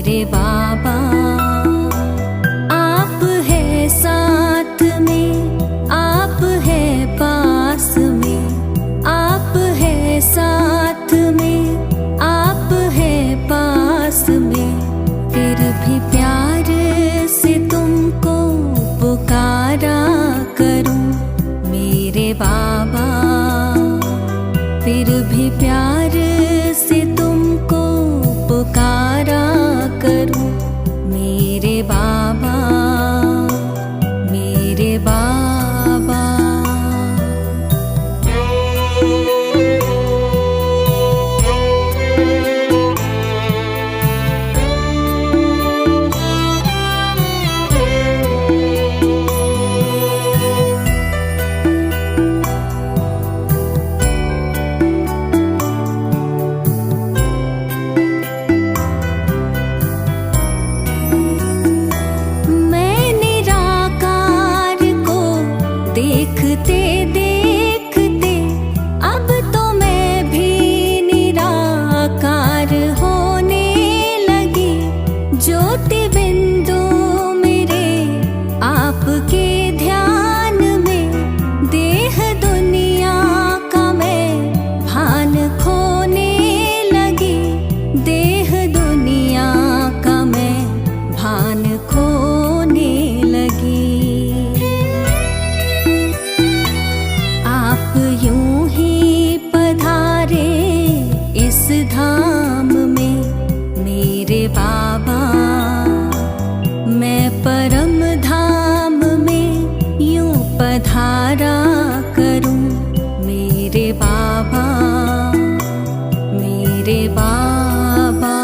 मेरे बाबा। आप है साथ में, आप है पास में, आप है साथ में, आप है पास में, फिर भी प्यार से तुमको पुकारा करूं मेरे बाबा। फिर भी प्यार से तुमको पुकारा करूं मेरे बाबा, मेरे बाबा। देखते देखते अब तो मैं भी निराकार होने लगी। ज्योति बिंदु मेरे आपके ध्यान में, देह दुनिया का मैं भान खोने लगी। देह दुनिया का मैं भान खोने लगी। आप यूं ही पधारे इस धाम में मेरे बाबा। मैं परम धाम में यूं पधारा करूं मेरे बाबा, मेरे बाबा।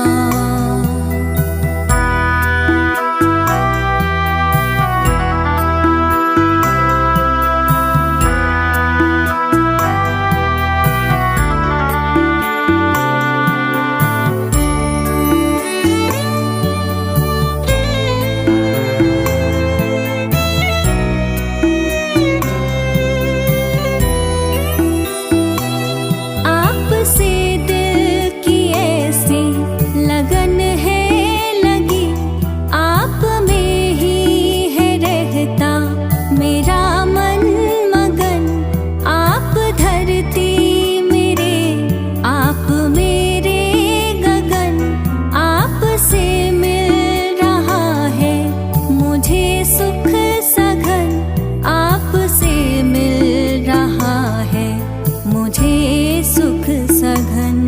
सुख सघन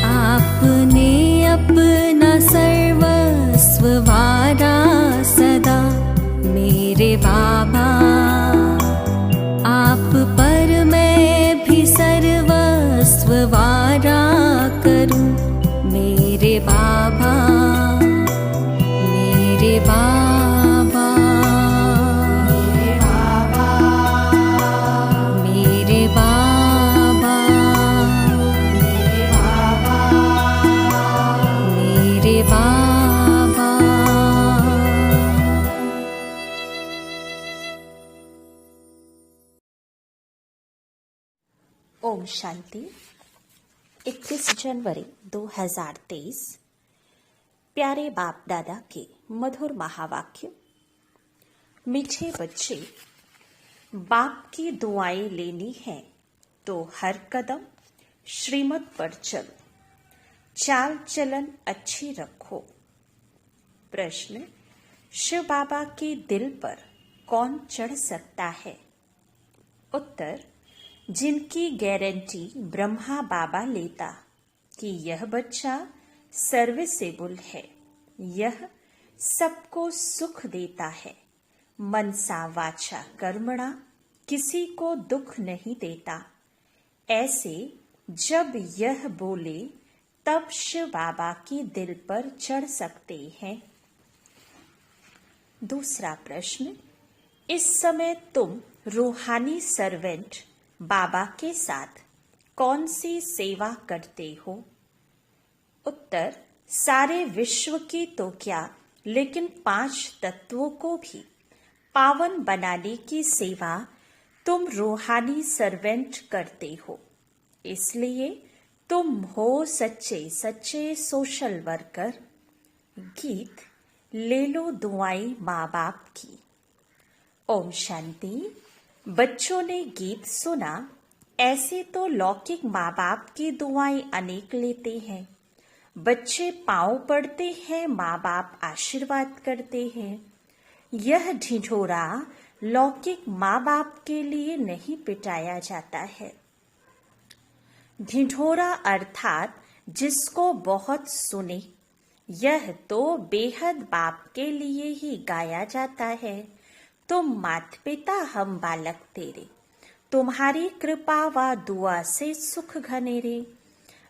आपने अपना सर्वस्व वारा सदा मेरे बाबा। आप पर मैं भी सर्वस्व वारा करूं मेरे बाबा, मेरे बाबा। ओम शांति। 21 जनवरी 2023। प्यारे बाप दादा के मधुर महावाक्य। मीठे बच्चे, बाप की दुआएं लेनी है तो हर कदम श्रीमत पर चल, चाल चलन अच्छी रखो। प्रश्न, शिव बाबा के दिल पर कौन चढ़ सकता है? उत्तर, जिनकी गारंटी ब्रह्मा बाबा लेता कि यह बच्चा सर्विसेबल है, यह सबको सुख देता है, मनसा वाचा कर्मणा किसी को दुख नहीं देता। ऐसे जब यह बोले तब शिव बाबा के दिल पर चढ़ सकते हैं। दूसरा प्रश्न, इस समय तुम रूहानी सर्वेंट बाबा के साथ कौन सी सेवा करते हो? उत्तर, सारे विश्व की तो क्या, लेकिन 5 तत्वों को भी पावन बनाने की सेवा तुम रूहानी सर्वेंट करते हो। इसलिए तुम हो सच्चे सच्चे सोशल वर्कर। गीत ले लो दुआएं माँ बाप की। ओम शांति। बच्चों ने गीत सुना। ऐसे तो लौकिक माँ बाप की दुआएं अनेक लेते हैं। बच्चे पांव पड़ते हैं, माँ बाप आशीर्वाद करते हैं। यह ढिढोरा लौकिक माँ बाप के लिए नहीं पिटाया जाता है। ढिढोरा अर्थात जिसको बहुत सुने, यह तो बेहद बाप के लिए ही गाया जाता है। तुम मात पिता हम बालक तेरे, तुम्हारी कृपा व दुआ से सुख घनेरे।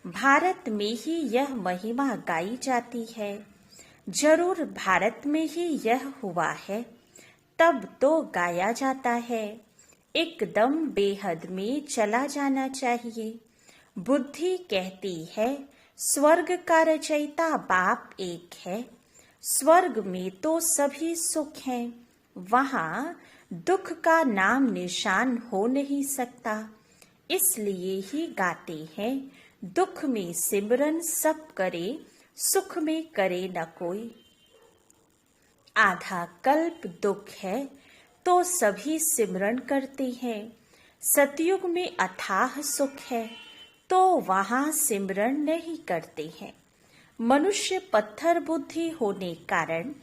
भारत में ही यह महिमा गाई जाती है। जरूर भारत में ही यह हुआ है, तब तो गाया जाता है। एकदम बेहद में चला जाना चाहिए। बुद्धि कहती है स्वर्ग का रचयिता बाप एक है। स्वर्ग में तो सभी सुख हैं, वहाँ दुख का नाम निशान हो नहीं सकता। इसलिए ही गाते हैं दुख में सिमरन सब करे, सुख में करे न कोई। आधा कल्प दुख है तो सभी सिमरन करते हैं। सतयुग में अथाह सुख है तो वहाँ सिमरन नहीं करते हैं। मनुष्य पत्थर बुद्धि होने कारण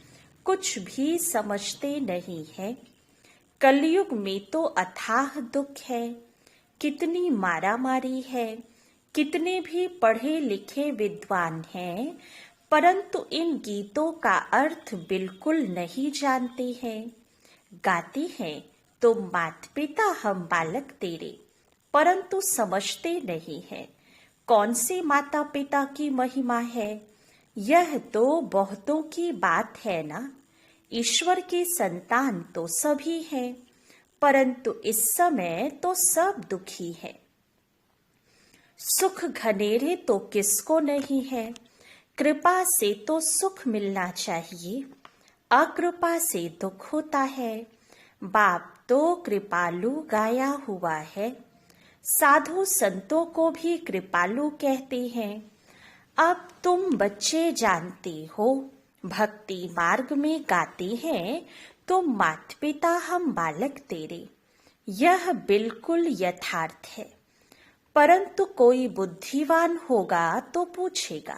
कुछ भी समझते नहीं है। कलयुग में तो अथाह दुख है। कितनी मारामारी है। कितने भी पढ़े लिखे विद्वान हैं, परंतु इन गीतों का अर्थ बिल्कुल नहीं जानते हैं। गाते हैं तुम मात पिता हम बालक तेरे, परंतु समझते नहीं है कौन से माता पिता की महिमा है। यह तो बहुतों की बात है ना। ईश्वर के संतान तो सभी हैं, परंतु इस समय तो सब दुखी है। सुख घनेरे तो किसको नहीं है। कृपा से तो सुख मिलना चाहिए, अकृपा से दुख होता है। बाप तो कृपालु गाया हुआ है। साधु संतों को भी कृपालु कहते हैं। अब तुम बच्चे जानते हो, भक्ति मार्ग में गाते हैं तुम मात पिता हम बालक तेरे। यह बिल्कुल यथार्थ है। परंतु कोई बुद्धिवान होगा तो पूछेगा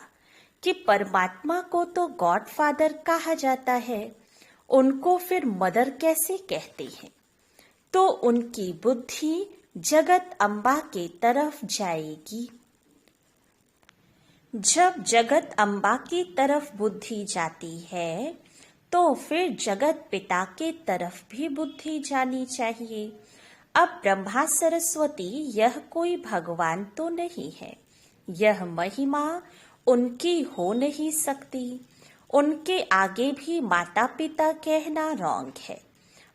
कि परमात्मा को तो गॉड फादर कहा जाता है, उनको फिर मदर कैसे कहते हैं। तो उनकी बुद्धि जगत अम्बा के तरफ जाएगी। जब जगत अम्बा की तरफ बुद्धि जाती है तो फिर जगत पिता के तरफ भी बुद्धि जानी चाहिए। अब ब्रह्मा सरस्वती यह कोई भगवान तो नहीं है। यह महिमा उनकी हो नहीं सकती। उनके आगे भी माता पिता कहना रॉन्ग है।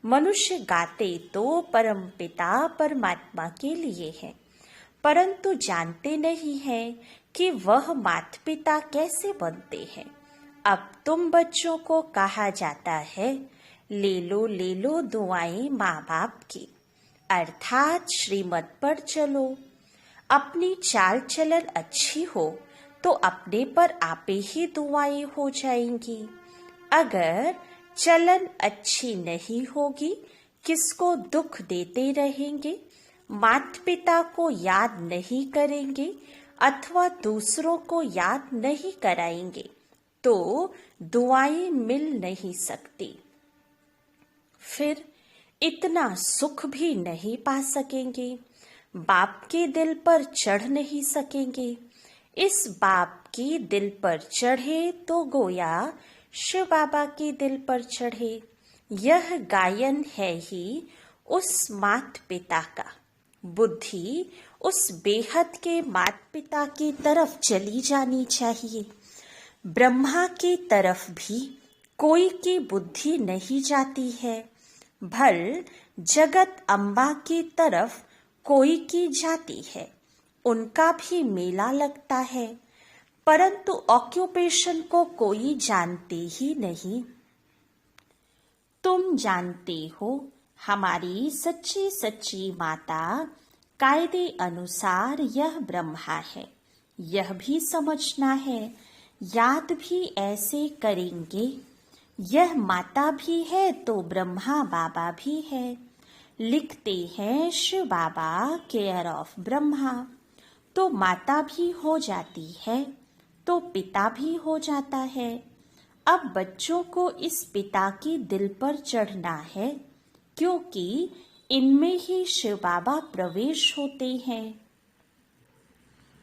मनुष्य गाते तो परम पिता परमात्मा के लिए है, परंतु जानते नहीं हैं कि वह माता पिता कैसे बनते हैं। अब तुम बच्चों को कहा जाता है ले लो दुआएं माँ बाप की, अर्थात श्रीमत पर चलो। अपनी चाल चलन अच्छी हो तो अपने पर आपे ही दुआएं हो जाएंगी। अगर चलन अच्छी नहीं होगी, किसको दुख देते रहेंगे, माता पिता को याद नहीं करेंगे अथवा दूसरों को याद नहीं कराएंगे तो दुआएं मिल नहीं सकती। फिर इतना सुख भी नहीं पा सकेंगे। बाप के दिल पर चढ़ नहीं सकेंगे। इस बाप की दिल पर चढ़े तो गोया शिव बाबा के दिल पर चढ़े। यह गायन है ही उस मात पिता का। बुद्धि उस बेहद के मात पिता की तरफ चली जानी चाहिए। ब्रह्मा की तरफ भी कोई की बुद्धि नहीं जाती है। भल जगत अम्बा की तरफ कोई की जाती है, उनका भी मेला लगता है, परंतु ऑक्यूपेशन को कोई जानते ही नहीं। तुम जानते हो हमारी सच्ची सच्ची माता कायदे अनुसार यह ब्रह्मा है, यह भी समझना है, याद भी ऐसे करेंगे, यह माता भी है तो ब्रह्मा बाबा भी है। लिखते हैं शिव बाबा केयर ऑफ ब्रह्मा, तो माता भी हो जाती है तो पिता भी हो जाता है। अब बच्चों को इस पिता की दिल पर चढ़ना है, क्योंकि इनमें ही शिव बाबा प्रवेश होते हैं।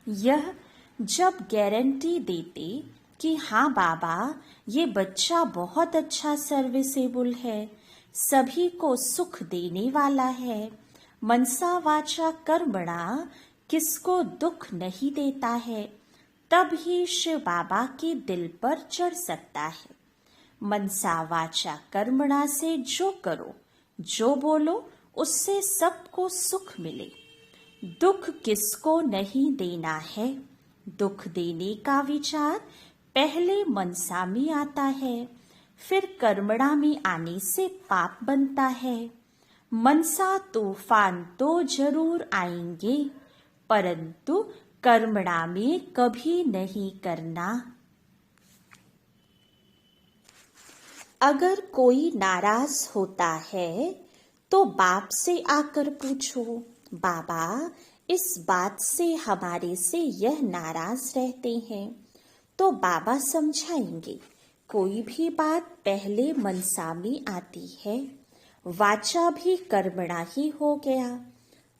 यह जब गारंटी देते कि हाँ बाबा, ये बच्चा बहुत अच्छा सर्विसेबल है, सभी को सुख देने वाला है, मनसा वाचा कर्मणा किसको दुख नहीं देता है, तब ही शिव बाबा के दिल पर चढ़ सकता है। मनसा वाचा कर्मणा से जो करो, जो बोलो, उससे सबको सुख मिले। दुख किसको नहीं देना है। दुख देने का विचार पहले मनसा में आता है, फिर कर्मणा में आने से पाप बनता है। मनसा तूफान तो जरूर आएंगे, परंतु कर्मणा में कभी नहीं करना। अगर कोई नाराज होता है तो बाप से आकर पूछो, बाबा इस बात से हमारे से यह नाराज रहते हैं, तो बाबा समझाएंगे। कोई भी बात पहले मनसा में आती है, वाचा भी कर्मणा ही हो गया।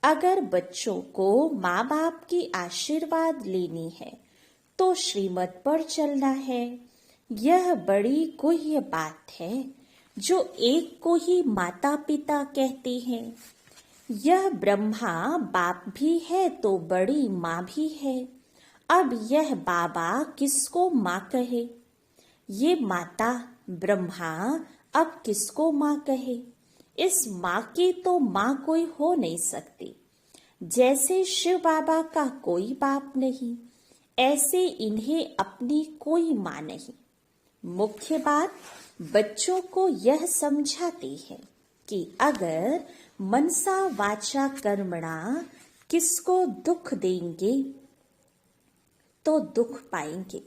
अगर बच्चों को माँ बाप की आशीर्वाद लेनी है तो श्रीमत पर चलना है। यह बड़ी गुह्य बात है जो एक को ही माता पिता कहते हैं। यह ब्रह्मा बाप भी है तो बड़ी माँ भी है। अब यह बाबा किसको माँ कहे, ये माता ब्रह्मा अब किसको माँ कहे। इस माँ की तो माँ कोई हो नहीं सकती। जैसे शिव बाबा का कोई बाप नहीं, ऐसे इन्हें अपनी कोई माँ नहीं। मुख्य बात बच्चों को यह समझाती है कि अगर मनसा वाचा कर्मणा किसको दुख देंगे तो दुख पाएंगे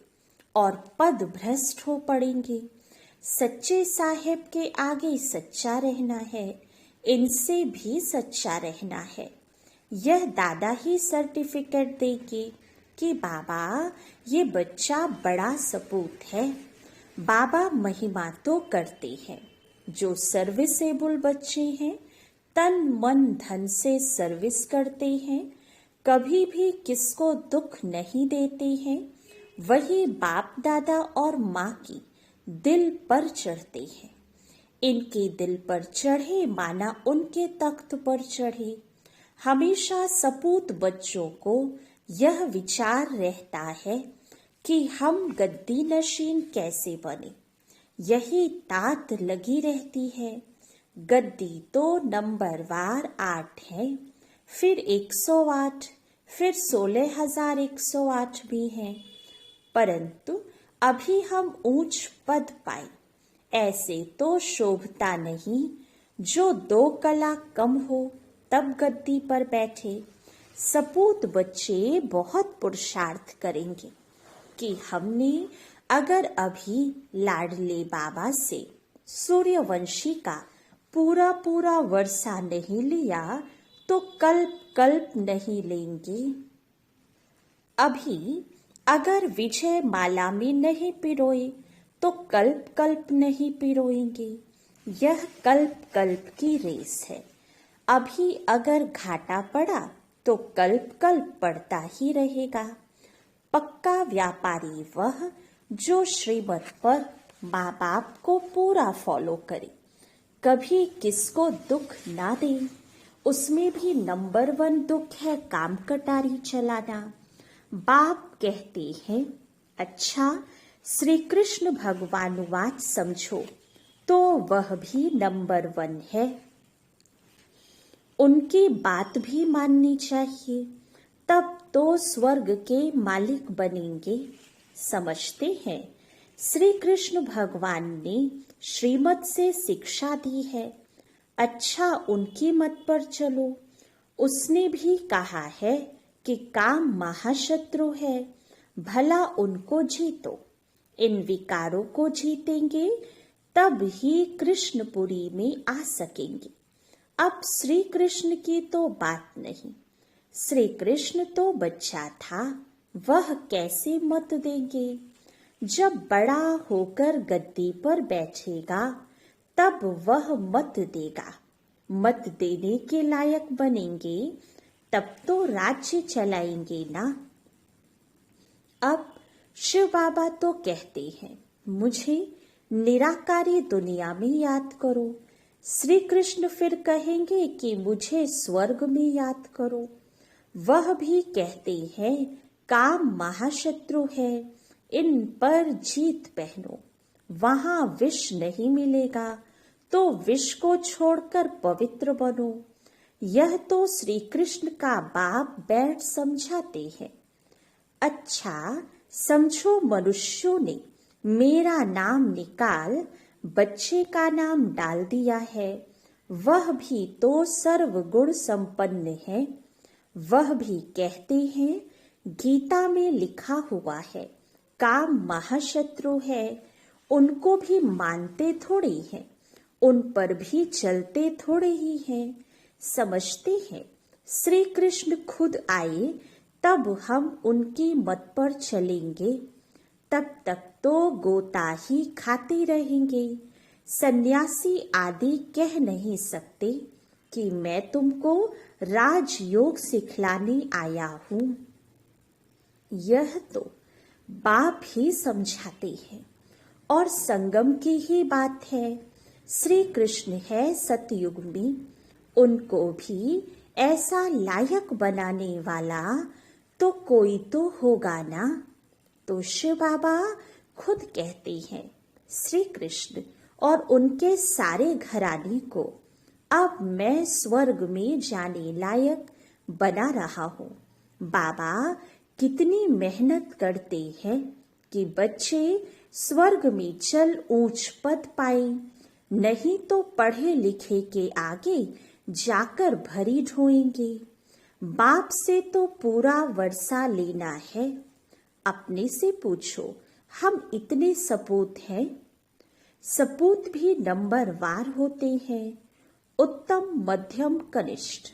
और पद भ्रष्ट हो पड़ेंगे। सच्चे साहेब के आगे सच्चा रहना है, इनसे भी सच्चा रहना है। यह दादा ही सर्टिफिकेट देंगे कि बाबा ये बच्चा बड़ा सपूत है। बाबा महिमा तो करते हैं। जो सर्विसेबल बच्चे हैं, तन मन धन से सर्विस करते हैं, कभी भी किसको दुख नहीं देते हैं, वही बाप दादा और माँ की दिल पर चढ़ते हैं। इनके दिल पर चढ़े माना उनके तख्त पर चढ़े। हमेशा सपूत बच्चों को यह विचार रहता है कि हम गद्दी नशीन कैसे बने। यही तात लगी रहती है। गद्दी तो नंबरवार 8 है, फिर 108, फिर 16,108 भी हैं, परंतु अभी हम ऊंच पद पाए, ऐसे तो शोभता नहीं। जो 2 कला कम हो तब गद्दी पर बैठे। सपूत बच्चे बहुत पुरुषार्थ करेंगे कि हमने अगर अभी लाडले बाबा से सूर्यवंशी का पूरा पूरा वर्षा नहीं लिया तो कल्प कल्प नहीं लेंगे। अभी अगर विजय माला में नहीं पिरोए तो कल्प कल्प नहीं पिरोएंगे। यह कल्प कल्प की रेस है। अभी अगर घाटा पड़ा तो कल्प कल्प पड़ता ही रहेगा। पक्का व्यापारी वह जो श्रीमत पर माँ बाप को पूरा फॉलो करे, कभी किसको दुख ना दे। उसमें भी नंबर 1 दुख है काम कटारी चलाना। बाप कहते हैं, अच्छा श्री कृष्ण भगवानुवाच समझो, तो वह भी नंबर 1 है। उनकी बात भी माननी चाहिए, तब तो स्वर्ग के मालिक बनेंगे। समझते हैं, श्री कृष्ण भगवान ने श्रीमत से शिक्षा दी है। अच्छा उनकी मत पर चलो। उसने भी कहा है कि काम महाशत्रु है, भला उनको जीतो। इन विकारों को जीतेंगे तब ही कृष्णपुरी में आ सकेंगे। अब श्री कृष्ण की तो बात नहीं, श्री कृष्ण तो बच्चा था, वह कैसे मत देंगे। जब बड़ा होकर गद्दी पर बैठेगा तब वह मत देगा। मत देने के लायक बनेंगे तब तो राज्य चलाएंगे ना। अब शिव बाबा तो कहते हैं, मुझे निराकारी दुनिया में याद करो। श्री कृष्ण फिर कहेंगे कि मुझे स्वर्ग में याद करो। वह भी कहते हैं, काम महाशत्रु है, इन पर जीत पहनो। वहां विष नहीं मिलेगा तो विष को छोड़कर पवित्र बनो। यह तो श्री कृष्ण का बाप बैठ समझाते हैं। अच्छा समझो, मनुष्यों ने मेरा नाम निकाल बच्चे का नाम डाल दिया है। वह भी तो सर्वगुण संपन्न है। वह भी कहते हैं, गीता में लिखा हुआ है, काम महाशत्रु है। उनको भी मानते थोड़े हैं, उन पर भी चलते थोड़े ही हैं। समझते हैं श्री कृष्ण खुद आए तब हम उनकी मत पर चलेंगे। तब तक तो गोता ही खाते रहेंगे। सन्यासी आदि कह नहीं सकते कि मैं तुमको राजयोग सिखलाने आया हूँ। यह तो बाप ही समझाते हैं और संगम की ही बात है। श्री कृष्ण है सतयुग में, उनको भी ऐसा लायक बनाने वाला तो कोई तो होगा ना। तो शिव बाबा खुद कहते हैं, श्री कृष्ण और उनके सारे घराने को अब मैं स्वर्ग में जाने लायक बना रहा हूँ। बाबा कितनी मेहनत करते हैं कि बच्चे स्वर्ग में चल ऊंच पद पाए, नहीं तो पढ़े लिखे के आगे जाकर भरी ढोएंगे। बाप से तो पूरा वर्षा लेना है। अपने से पूछो, हम इतने सपूत हैं। सपूत भी नंबरवार होते हैं, उत्तम मध्यम कनिष्ठ।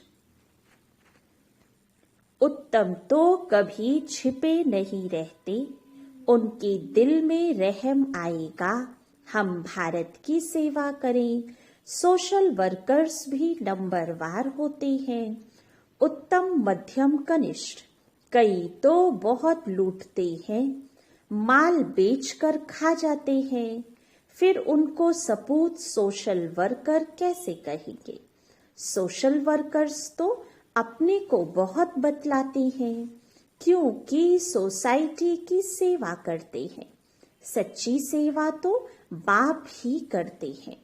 उत्तम तो कभी छिपे नहीं रहते, उनके दिल में रहम आएगा। हम भारत की सेवा करें। सोशल वर्कर्स भी नंबरवार होते हैं, उत्तम मध्यम कनिष्ठ। कई तो बहुत लूटते हैं, माल बेचकर खा जाते हैं, फिर उनको सपूत सोशल वर्कर कैसे कहेंगे। सोशल वर्कर्स तो अपने को बहुत बतलाते हैं, क्योंकि सोसाइटी की सेवा करते हैं। सच्ची सेवा तो बाप ही करते हैं।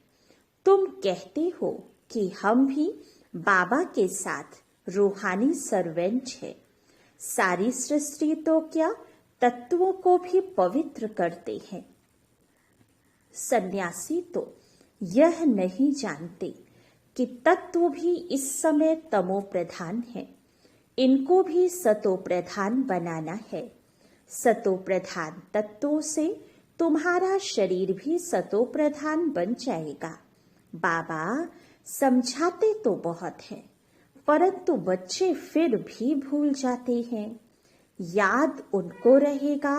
तुम कहते हो कि हम भी बाबा के साथ रूहानी सर्वेंट है। सारी सृष्टि तो क्या तत्वों को भी पवित्र करते हैं। सन्यासी तो यह नहीं जानते कि तत्व भी इस समय तमो प्रधान है, इनको भी सतो प्रधान बनाना है। सतो प्रधान तत्वों से तुम्हारा शरीर भी सतो प्रधान बन जाएगा। बाबा समझाते तो बहुत है, परंतु बच्चे फिर भी भूल जाते हैं। याद उनको रहेगा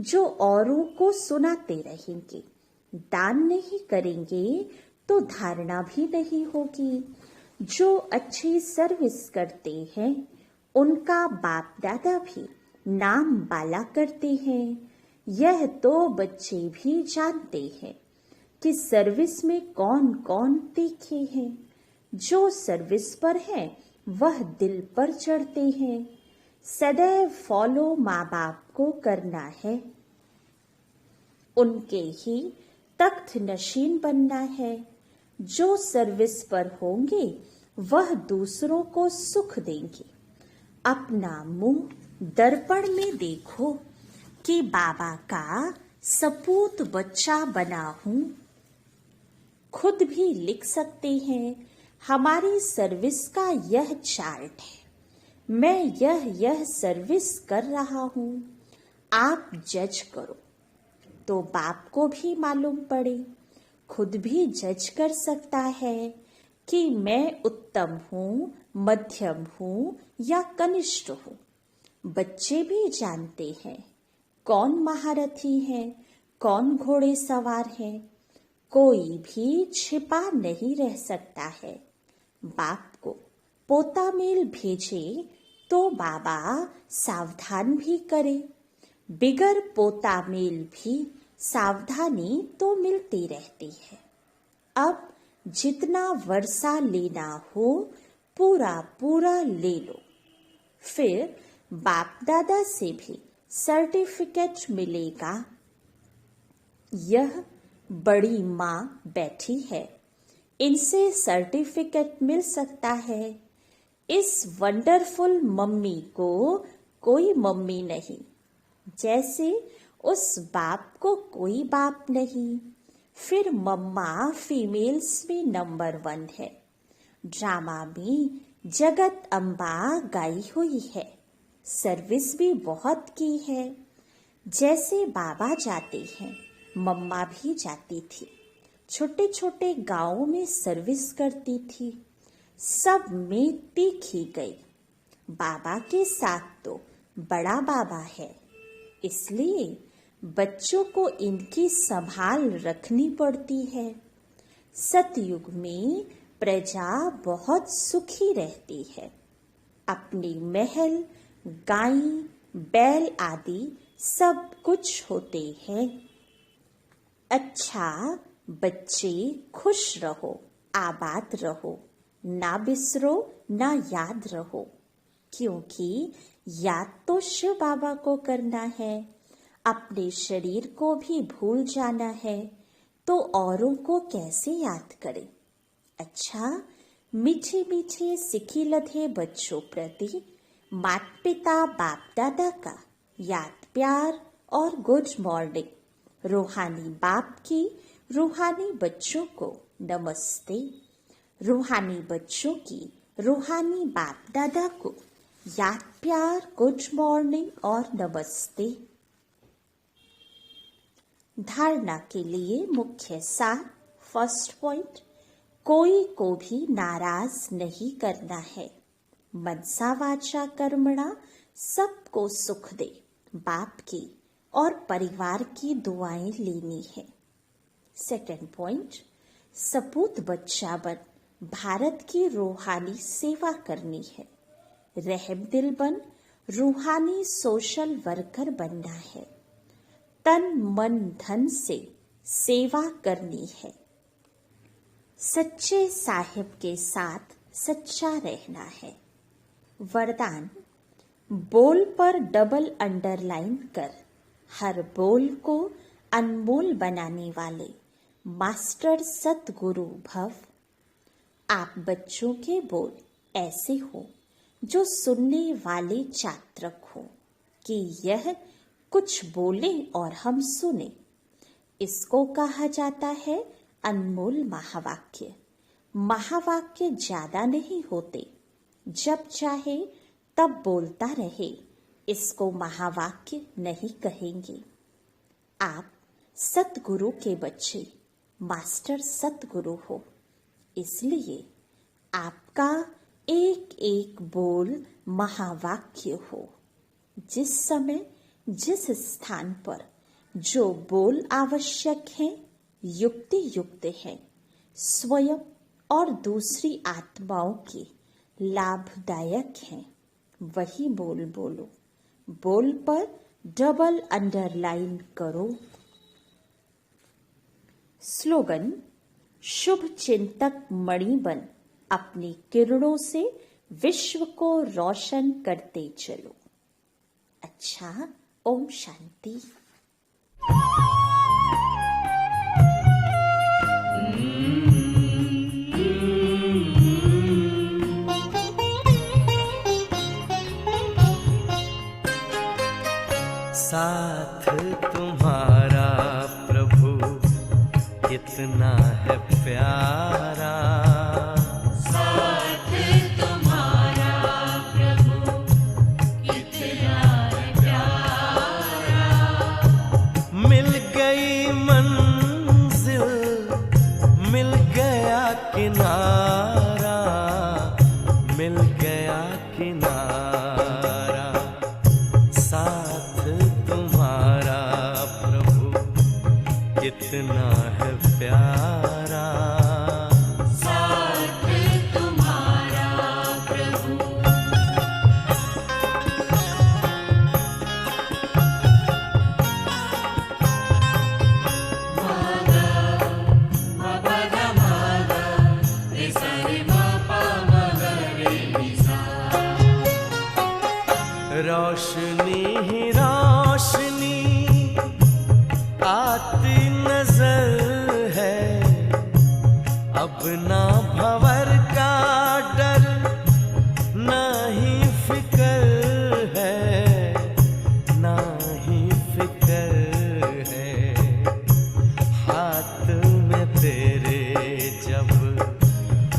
जो औरों को सुनाते रहेंगे। दान नहीं करेंगे तो धारणा भी नहीं होगी। जो अच्छी सर्विस करते हैं उनका बाप दादा भी नाम बाला करते हैं। यह तो बच्चे भी जानते हैं कि सर्विस में कौन कौन तीखे हैं। जो सर्विस पर है वह दिल पर चढ़ते हैं। सदैव फॉलो माँ बाप को करना है, उनके ही तख्त नशीन बनना है। जो सर्विस पर होंगे वह दूसरों को सुख देंगे। अपना मुंह दर्पण में देखो कि बाबा का सपूत बच्चा बना हूँ। खुद भी लिख सकते हैं, हमारी सर्विस का यह चार्ट है, मैं यह सर्विस कर रहा हूँ। आप जज करो तो बाप को भी मालूम पड़े, खुद भी जज कर सकता है कि मैं उत्तम हूँ, मध्यम हूँ या कनिष्ठ हूँ। बच्चे भी जानते हैं कौन महारथी है, कौन घोड़े सवार है। कोई भी छिपा नहीं रह सकता है। बाप को पोता मेल भेजे तो बाबा सावधान भी करे। बिगर पोता मेल भी सावधानी तो मिलती रहती है। अब जितना वर्षा लेना हो पूरा पूरा ले लो। फिर बाप दादा से भी सर्टिफिकेट मिलेगा। यह बड़ी माँ बैठी है, इनसे सर्टिफिकेट मिल सकता है। इस वंडरफुल मम्मी को कोई मम्मी नहीं, जैसे उस बाप को कोई बाप नहीं। फिर मम्मा फीमेल्स में नंबर 1 है। ड्रामा में जगत अम्बा गाई हुई है, सर्विस भी बहुत की है। जैसे बाबा जाते हैं मम्मा भी जाती थी। छोटे छोटे गांवों में सर्विस करती थी। सब में तीखी गई। बाबा के साथ तो बड़ा बाबा है, इसलिए बच्चों को इनकी संभाल रखनी पड़ती है। सतयुग में प्रजा बहुत सुखी रहती है। अपनी महल, गाय, बैल आदि सब कुछ होते हैं। अच्छा बच्चे खुश रहो, आबाद रहो, ना बिसरो ना याद रहो, क्योंकि याद तो शिव बाबा को करना है। अपने शरीर को भी भूल जाना है तो औरों को कैसे याद करें। अच्छा मीठे मीठे सिखी लधे बच्चों प्रति माता पिता बाप दादा का याद प्यार और गुड मॉर्निंग। रूहानी बाप की रूहानी बच्चों को नमस्ते। रूहानी बच्चों की रूहानी बाप दादा को याद प्यार, गुड मॉर्निंग और नमस्ते। धारणा के लिए मुख्य सार। फर्स्ट पॉइंट, कोई को भी नाराज नहीं करना है। मनसा वाचा कर्मणा सबको सुख दे, बाप की और परिवार की दुआएं लेनी है। सेकंड पॉइंट, सपूत बच्चा बन भारत की रूहानी सेवा करनी है। रहम दिल बन रूहानी सोशल वर्कर बनना है। तन मन धन से सेवा करनी है। सच्चे साहिब के साथ सच्चा रहना है। वरदान, बोल पर डबल अंडरलाइन कर हर बोल को अनमोल बनाने वाले मास्टर सतगुरु भव। आप बच्चों के बोल ऐसे हो जो सुनने वाले चात्रक हो कि यह कुछ बोले और हम सुने। इसको कहा जाता है अनमोल महावाक्य। महावाक्य ज्यादा नहीं होते, जब चाहे तब बोलता रहे, इसको महावाक्य नहीं कहेंगे। आप सतगुरु के बच्चे मास्टर सतगुरु हो, इसलिए आपका एक एक बोल महावाक्य हो। जिस समय जिस स्थान पर जो बोल आवश्यक है, युक्ति युक्त है, स्वयं और दूसरी आत्माओं के लाभदायक हैं, वही बोल बोलो। बोल पर डबल अंडरलाइन करो। स्लोगन, शुभ चिंतक मणि बन अपनी किरणों से विश्व को रोशन करते चलो। अच्छा, ओम शांति। साथ तुम्हारा प्रभु कितना है प्यारा। साथ तुम्हारा प्रभु कितना है प्यारा। कितना है प्यारा। साथ तुम्हारा प्रभु। रोशनी ही रोशनी आती नजर है, अब ना भंवर का डर ना ही फिकर है, ना ही फिकर है। हाथ में तेरे जब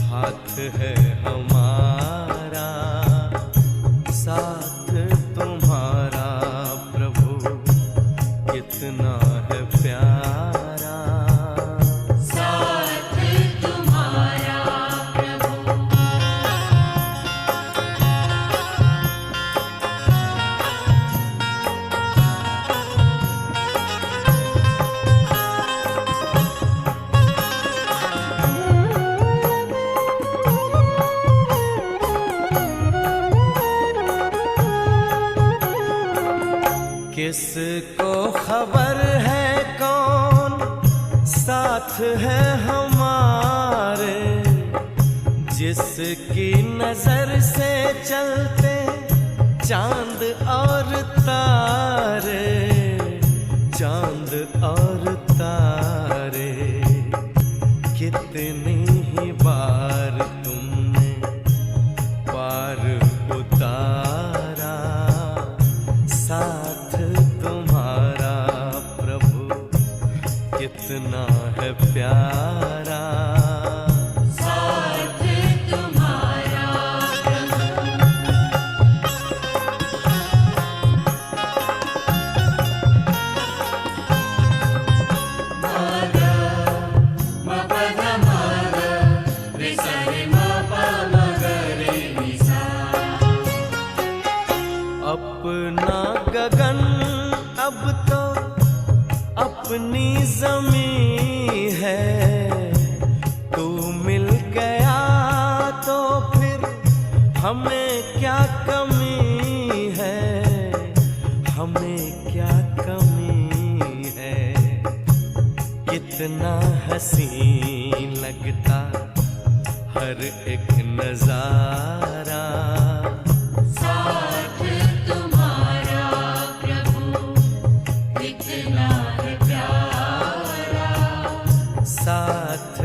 हाथ है हमारा, साथ तुम्हारा प्रभु कितना है प्यारा। साथ तुम्हारा प्रभु। किसको खबर है कौन साथ है हमारे, जिसकी नजर से चलते चांद और तारे, चांद और तारे। कितनी ही बार तुमने पार उतारा, साथ तुम्हारा प्रभु कितना है प्यारा। साथ तुम्हारा प्रभु। अपना गगन अब तो अपनी ज़मीं है, तू मिल गया तो फिर हमें क्या कमी है, हमें क्या कमी है। कितना हसीन लगता हर एक नजारा, साथ तुम्हारा प्रभु कितना है प्यारा। साथ